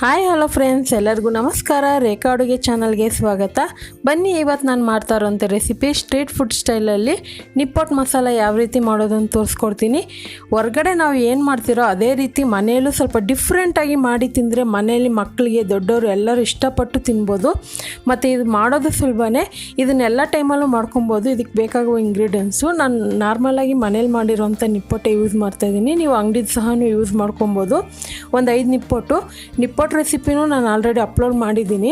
Hi hello friends, ಎಲ್ಲರಿಗೂ ನಮಸ್ಕಾರ. ರೇಖಾ ಅಡುಗೆ ಚಾನಲ್ಗೆ ಸ್ವಾಗತ. ಬನ್ನಿ, ಇವತ್ತು ನಾನು ಮಾಡ್ತಾ ಇರೋಂಥ ರೆಸಿಪಿ ಸ್ಟ್ರೀಟ್ ಫುಡ್ ಸ್ಟೈಲಲ್ಲಿ ನಿಪ್ಪಟ್ಟು ಮಸಾಲ ಯಾವ ರೀತಿ ಮಾಡೋದನ್ನು ತೋರಿಸ್ಕೊಡ್ತೀನಿ. ಹೊರಗಡೆ ನಾವು ಏನು ಮಾಡ್ತಿರೋ ಅದೇ ರೀತಿ ಮನೆಯಲ್ಲೂ ಸ್ವಲ್ಪ ಡಿಫ್ರೆಂಟಾಗಿ ಮಾಡಿ ತಿಂದರೆ ಮನೆಯಲ್ಲಿ ಮಕ್ಕಳಿಗೆ ದೊಡ್ಡವರು ಎಲ್ಲರೂ ಇಷ್ಟಪಟ್ಟು ತಿನ್ಬೋದು. ಮತ್ತು ಇದು ಮಾಡೋದು ಸುಲಭನೇ, ಇದನ್ನೆಲ್ಲ ಟೈಮಲ್ಲೂ ಮಾಡ್ಕೊಬೋದು. ಇದಕ್ಕೆ ಬೇಕಾಗುವ ಇಂಗ್ರೀಡಿಯೆಂಟ್ಸು ನಾನು ನಾರ್ಮಲಾಗಿ ಮನೇಲಿ ಮಾಡಿರೋಂಥ ನಿಪ್ಪಟ್ಟೆ ಯೂಸ್ ಮಾಡ್ತಾಯಿದ್ದೀನಿ. ನೀವು ಅಂಗಡಿದು ಸಹ ಯೂಸ್ ಮಾಡ್ಕೊಬೋದು. ಒಂದು 5 ನಿಪ್ಪಟ್ಟು ರೆಸಿಪಿನೂ ನಾನು ಆಲ್ರೆಡಿ ಅಪ್ಲೋಡ್ ಮಾಡಿದ್ದೀನಿ.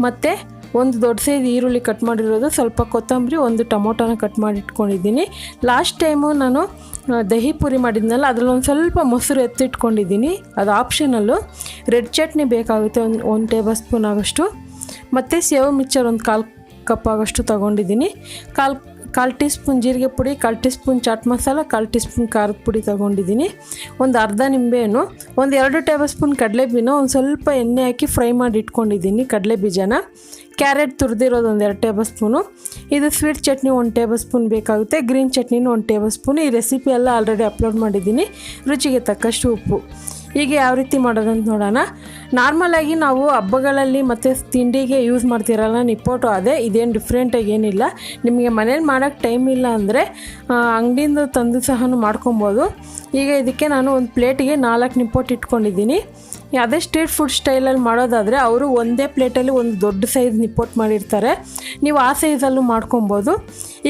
ಮತ್ತು ಒಂದು ದೊಡ್ಡ ಸೈಜ್ ಈರುಳ್ಳಿ ಕಟ್ ಮಾಡಿರೋದು, ಸ್ವಲ್ಪ ಕೊತ್ತಂಬರಿ, ಒಂದು ಟೊಮೊಟೊನ ಕಟ್ ಮಾಡಿ ಇಟ್ಕೊಂಡಿದ್ದೀನಿ. ಲಾಸ್ಟ್ ಟೈಮು ನಾನು ದಹಿ ಪೂರಿ ಮಾಡಿದ್ನಲ್ಲ, ಅದರಲ್ಲಿ ಒಂದು ಸ್ವಲ್ಪ ಮೊಸರು ಎತ್ತಿಟ್ಕೊಂಡಿದ್ದೀನಿ, ಅದು ಆಪ್ಷನಲ್ಲು. ರೆಡ್ ಚಟ್ನಿ ಬೇಕಾಗುತ್ತೆ, ಒಂದು ಟೇಬಲ್ ಸ್ಪೂನ್ ಆಗೋಷ್ಟು. ಮತ್ತು ಸೇವ್ ಮಿಕ್ಚರ್ ಒಂದು 1/4 ಕಪ್ ಆಗೋಷ್ಟು ತೊಗೊಂಡಿದ್ದೀನಿ. ಕಾಲು ಟೀ ಸ್ಪೂನ್ ಜೀರಿಗೆ ಪುಡಿ, 1/4 teaspoon chaat masala, 1/4 teaspoon ಖಾರದ ಪುಡಿ ತೊಗೊಂಡಿದ್ದೀನಿ. ಒಂದು ಅರ್ಧ ನಿಂಬೆಹಣ್ಣು, ಒಂದು 2 ಟೇಬಲ್ ಸ್ಪೂನ್ ಕಡಲೆಬೀನು, ಒಂದು ಸ್ವಲ್ಪ ಎಣ್ಣೆ ಹಾಕಿ ಫ್ರೈ ಮಾಡಿ ಇಟ್ಕೊಂಡಿದ್ದೀನಿ ಕಡಲೆ ಬೀಜನ. ಕ್ಯಾರೆಟ್ ತುರಿದಿರೋದು ಒಂದು 2 ಟೇಬಲ್ ಸ್ಪೂನು. ಇದು ಸ್ವೀಟ್ ಚಟ್ನಿ 1 ಟೇಬಲ್ ಸ್ಪೂನ್ ಬೇಕಾಗುತ್ತೆ. ಗ್ರೀನ್ ಚಟ್ನಿನೂ 1 ಟೇಬಲ್ ಸ್ಪೂನು. ಈ ರೆಸಿಪಿ ಎಲ್ಲ ಆಲ್ರೆಡಿ ಅಪ್ಲೋಡ್ ಮಾಡಿದ್ದೀನಿ. ರುಚಿಗೆ ತಕ್ಕಷ್ಟು ಉಪ್ಪು. ಹೀಗೆ ಯಾವ ರೀತಿ ಮಾಡೋದಂತ ನೋಡೋಣ. ನಾರ್ಮಲಾಗಿ ನಾವು ಹಬ್ಬಗಳಲ್ಲಿ ಮತ್ತು ತಿಂಡಿಗೆ ಯೂಸ್ ಮಾಡ್ತಿರಲ್ಲ ನಿಪ್ಪಟ್ಟು, ಇದೇನು ಡಿಫ್ರೆಂಟಾಗಿ ಏನಿಲ್ಲ. ನಿಮಗೆ ಮನೇಲಿ ಮಾಡೋಕ್ಕೆ ಟೈಮ್ ಇಲ್ಲ ಅಂದರೆ ಅಂಗಡಿಯಿಂದ ತಂದು ಸಹ ಮಾಡ್ಕೊಬೋದು. ಈಗ ಇದಕ್ಕೆ ನಾನು ಒಂದು ಪ್ಲೇಟಿಗೆ 4 ನಿಪ್ಪಟ್ಟು ಇಟ್ಕೊಂಡಿದ್ದೀನಿ. ಅದೇ ಸ್ಟ್ರೀಟ್ ಫುಡ್ ಸ್ಟೈಲಲ್ಲಿ ಮಾಡೋದಾದರೆ ಅವರು ಒಂದೇ ಪ್ಲೇಟಲ್ಲಿ ಒಂದು ದೊಡ್ಡ ಸೈಜ್ ನಿಪ್ಪಟ್ಟು ಮಾಡಿರ್ತಾರೆ, ನೀವು ಆ ಸೈಜಲ್ಲೂ ಮಾಡ್ಕೊಬೋದು.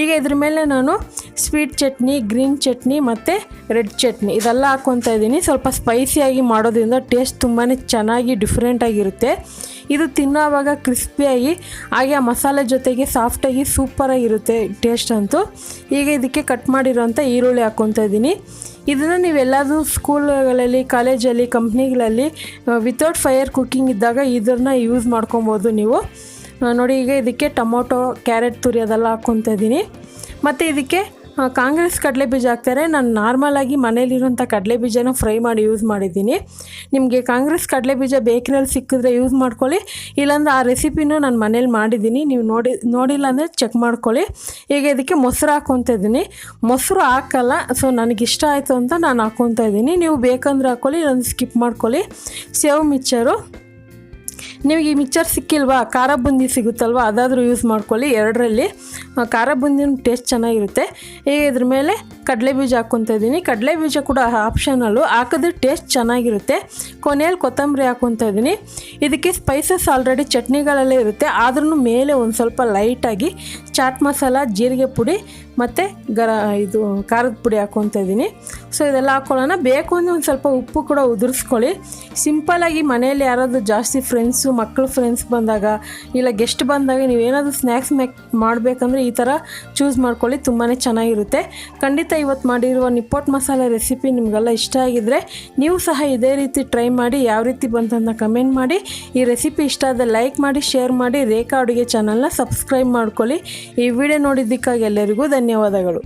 ಈಗ ಇದ್ರ ಮೇಲೆ ನಾನು ಸ್ವೀಟ್ ಚಟ್ನಿ, ಗ್ರೀನ್ ಚಟ್ನಿ ಮತ್ತು ರೆಡ್ ಚಟ್ನಿ ಇದೆಲ್ಲ ಹಾಕ್ಕೊತಾ ಇದ್ದೀನಿ. ಸ್ವಲ್ಪ ಸ್ಪೈಸಿಯಾಗಿ ಮಾಡೋದ್ರಿಂದ ಟೇಸ್ಟ್ ತುಂಬಾ ಚೆನ್ನಾಗಿ ಡಿಫ್ರೆಂಟಾಗಿರುತ್ತೆ. ಇದು ತಿನ್ನೋವಾಗ ಕ್ರಿಸ್ಪಿಯಾಗಿ, ಹಾಗೆ ಆ ಮಸಾಲೆ ಜೊತೆಗೆ ಸಾಫ್ಟಾಗಿ ಸೂಪರಾಗಿರುತ್ತೆ ಟೇಸ್ಟ್ ಅಂತೂ. ಈಗ ಇದಕ್ಕೆ ಕಟ್ ಮಾಡಿರೋಂಥ ಈರುಳ್ಳಿ ಹಾಕ್ಕೊತಾ ಇದ್ದೀನಿ. ಇದನ್ನು ನೀವೆಲ್ಲರೂ ಸ್ಕೂಲ್ಗಳಲ್ಲಿ, ಕಾಲೇಜಲ್ಲಿ, ಕಂಪ್ನಿಗಳಲ್ಲಿ ವಿತೌಟ್ ಫೈರ್ ಕುಕ್ಕಿಂಗ್ ಇದ್ದಾಗ ಇದನ್ನು ಯೂಸ್ ಮಾಡ್ಕೊಬೋದು ನೀವು. ನೋಡಿ, ಈಗ ಇದಕ್ಕೆ ಟೊಮೊಟೊ, ಕ್ಯಾರೆಟ್ ತುರಿ ಅದೆಲ್ಲ ಹಾಕ್ಕೊತಾ ಇದ್ದೀನಿ. ಮತ್ತು ಇದಕ್ಕೆ ಕಾಂಗ್ರೆಸ್ ಕಡಲೆಬೀಜ ಹಾಕ್ತಾರೆ. ನಾನು ನಾರ್ಮಲಾಗಿ ಮನೇಲಿರೋಂಥ ಕಡಲೆಬೀಜನ ಫ್ರೈ ಮಾಡಿ ಯೂಸ್ ಮಾಡಿದ್ದೀನಿ. ನಿಮಗೆ ಕಾಂಗ್ರೆಸ್ ಕಡಲೆಬೀಜ ಬೇಕ್ರಿಯಲ್ಲಿ ಸಿಕ್ಕಿದ್ರೆ ಯೂಸ್ ಮಾಡ್ಕೊಳ್ಳಿ, ಇಲ್ಲಾಂದ್ರೆ ಆ ರೆಸಿಪಿನೂ ನಾನು ಮನೇಲಿ ಮಾಡಿದ್ದೀನಿ, ನೀವು ನೋಡಿಲ್ಲ ಅಂದರೆ ಚೆಕ್ ಮಾಡ್ಕೊಳ್ಳಿ. ಈಗ ಇದಕ್ಕೆ ಮೊಸರು ಹಾಕ್ಕೊತಾ ಇದ್ದೀನಿ. ಮೊಸರು ಹಾಕಲ್ಲ, ಸೊ ನನಗಿಷ್ಟ ಆಯಿತು ಅಂತ ನಾನು ಹಾಕ್ಕೊತಾ ಇದ್ದೀನಿ. ನೀವು ಬೇಕಂದ್ರೆ ಹಾಕ್ಕೊಳ್ಳಿ, ಇಲ್ಲಾಂದ್ರೆ ಸ್ಕಿಪ್ ಮಾಡ್ಕೊಳ್ಳಿ. ಸೇವ್ ಮಿಕ್ಚರು, ನಿಮಗೆ ಈ ಮಿಕ್ಚರ್ ಸಿಕ್ಕಿಲ್ವಾ, ಖಾರ ಬುಂದಿ ಸಿಗುತ್ತಲ್ವ, ಅದಾದರೂ ಯೂಸ್ ಮಾಡ್ಕೊಳ್ಳಿ. 2ರಲ್ಲಿ ಖಾರ ಬುಂದಿನ ಟೇಸ್ಟ್ ಚೆನ್ನಾಗಿರುತ್ತೆ. ಈಗ ಇದ್ರ ಮೇಲೆ ಕಡಲೆಬೀಜ ಹಾಕ್ಕೊತಾ ಇದ್ದೀನಿ. ಕಡಲೆಬೀಜ ಕೂಡ ಆಪ್ಷನಲ್ಲು, ಹಾಕಿದ್ರೆ ಟೇಸ್ಟ್ ಚೆನ್ನಾಗಿರುತ್ತೆ. ಕೊನೆಯಲ್ಲಿ ಕೊತ್ತಂಬರಿ ಹಾಕ್ಕೊತಾ ಇದ್ದೀನಿ. ಇದಕ್ಕೆ ಸ್ಪೈಸಸ್ ಆಲ್ರೆಡಿ ಚಟ್ನಿಗಳಲ್ಲೇ ಇರುತ್ತೆ, ಆದ್ರೂ ಮೇಲೆ ಒಂದು ಸ್ವಲ್ಪ ಲೈಟಾಗಿ ಚಾಟ್ ಮಸಾಲ, ಜೀರಿಗೆ ಪುಡಿ ಮತ್ತು ಇದು ಖಾರದ ಪುಡಿ ಹಾಕ್ಕೊತಾ ಇದ್ದೀನಿ. ಸೊ ಇದೆಲ್ಲ ಹಾಕ್ಕೊಳ್ಳೋಣ. ಬೇಕು ಅಂದರೆ ಒಂದು ಸ್ವಲ್ಪ ಉಪ್ಪು ಕೂಡ ಉದುರಿಸ್ಕೊಳ್ಳಿ. ಸಿಂಪಲಾಗಿ ಮನೆಯಲ್ಲಿ ಯಾರಾದರೂ ಜಾಸ್ತಿ ಮಕ್ಕಳು ಫ್ರೆಂಡ್ಸ್ ಬಂದಾಗ, ಇಲ್ಲ ಗೆಸ್ಟ್ ಬಂದಾಗ ನೀವೇನಾದರೂ ಸ್ನ್ಯಾಕ್ಸ್ ಮಾಡಬೇಕಂದ್ರೆ ಈ ಥರ ಚೂಸ್ ಮಾಡ್ಕೊಳ್ಳಿ, ತುಂಬಾ ಚೆನ್ನಾಗಿರುತ್ತೆ. ಖಂಡಿತ ಇವತ್ತು ಮಾಡಿರುವ ನಿಪ್ಪಟ್ಟು ಮಸಾಲೆ ರೆಸಿಪಿ ನಿಮಗೆಲ್ಲ ಇಷ್ಟ ಆಗಿದ್ದರೆ ನೀವು ಸಹ ಇದೇ ರೀತಿ ಟ್ರೈ ಮಾಡಿ, ಯಾವ ರೀತಿ ಬಂತಂತ ಕಮೆಂಟ್ ಮಾಡಿ. ಈ ರೆಸಿಪಿ ಇಷ್ಟ ಆದರೆ ಲೈಕ್ ಮಾಡಿ, ಶೇರ್ ಮಾಡಿ, ರೇಖಾ ಅಡುಗೆ ಚಾನಲ್ನ ಸಬ್ಸ್ಕ್ರೈಬ್ ಮಾಡ್ಕೊಳ್ಳಿ. ಈ ವಿಡಿಯೋ ನೋಡಿದ್ದಕ್ಕಾಗಿ ಎಲ್ಲರಿಗೂ ಧನ್ಯವಾದಗಳು.